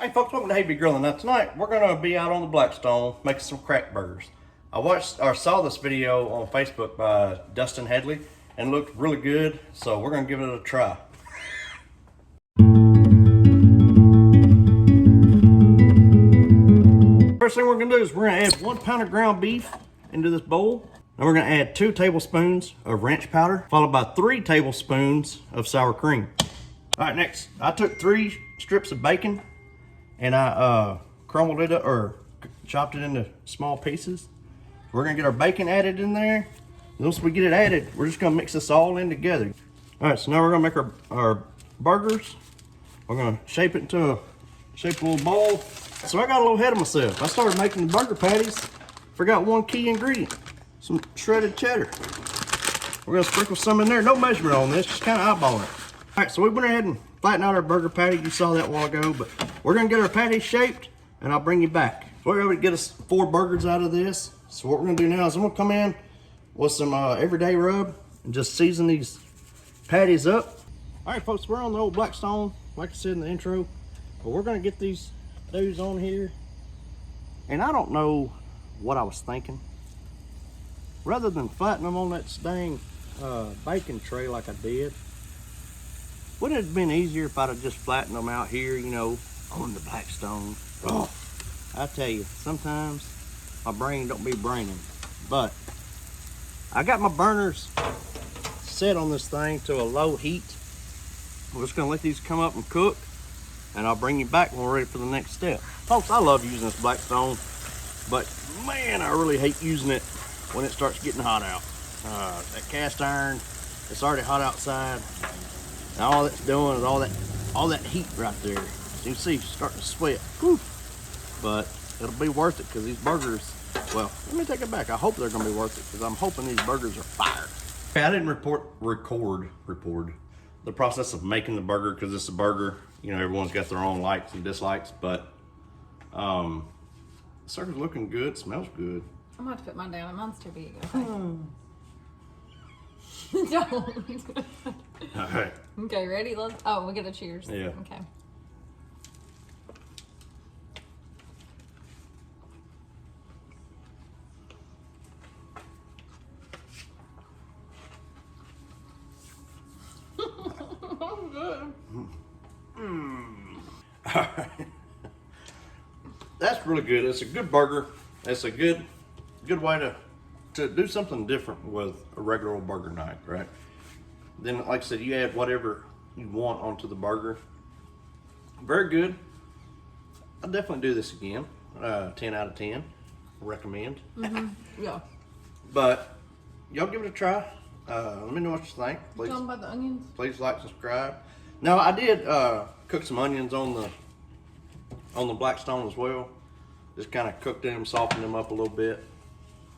Hey folks, welcome to Hey Big Grilling. Now tonight we're gonna be out on the Blackstone making some crack burgers. I watched or saw this video on Facebook by Dustin Headley and it looked really good, so we're gonna give it a try. First thing we're gonna do is we're gonna add 1 pound of ground beef into this bowl. Then we're gonna add 2 tablespoons of ranch powder, followed by 3 tablespoons of sour cream. All right, next, I took 3 strips of bacon and I crumbled it up or chopped it into small pieces. We're gonna get our bacon added in there. Once we get it added, we're just gonna mix this all in together. All right, so now we're gonna make our burgers. We're gonna shape it into a little bowl. So I got a little ahead of myself. I started making the burger patties. Forgot one key ingredient, some shredded cheddar. We're gonna sprinkle some in there. No measurement on this, just kind of eyeball it. All right, so we went ahead and flattened out our burger patty. You saw that a while ago, but we're gonna get our patty shaped and I'll bring you back. We're able to get us 4 burgers out of this. So what we're gonna do now is I'm gonna come in with some everyday rub and just season these patties up. All right, folks, we're on the old Blackstone, like I said in the intro, but we're gonna get these dudes on here. And I don't know what I was thinking. Rather than flatten them on that dang bacon tray like I did, wouldn't it have been easier if I'd have just flattened them out here, you know, on the Blackstone? Oh, I tell you, sometimes my brain don't be braining. But I got my burners set on this thing to a low heat. We're just gonna let these come up and cook, and I'll bring you back when we're ready for the next step. Folks, I love using this Blackstone, but man, I really hate using it when it starts getting hot out. That cast iron, it's already hot outside. And all that's doing is all that heat right there. So you can see, starting to sweat. Whew. But it'll be worth it because these burgers, well, let me take it back. I hope they're gonna be worth it because I'm hoping these burgers are fire. Okay, I didn't record the process of making the burger because it's a burger. You know, everyone's got their own likes and dislikes, but the burger's looking good, smells good. I'm gonna have to put mine down. Mine's too big. Okay. Don't. All right. Okay, ready? Let's. Oh, we get a cheers. Yeah. Okay. Good. All right. That's really good. It's a good burger. It's a good way to do something different with a regular old burger night, right? Then, like I said, you add whatever you want onto the burger. Very good. I'll definitely do this again. 10 out of 10. Recommend. Yeah. But y'all give it a try. Let me know what you think. Please, Tell them about the onions. please like, subscribe. Now I did cook some onions on the Blackstone as well. Just kind of cooked them, softened them up a little bit.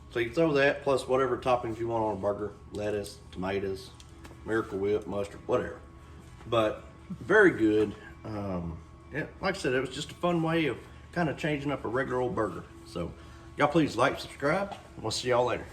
So you throw that plus whatever toppings you want on a burger: lettuce, tomatoes, Miracle Whip, mustard, whatever. But very good. Yeah, like I said, it was just a fun way of kind of changing up a regular old burger. So y'all please like, subscribe, and we'll see y'all later.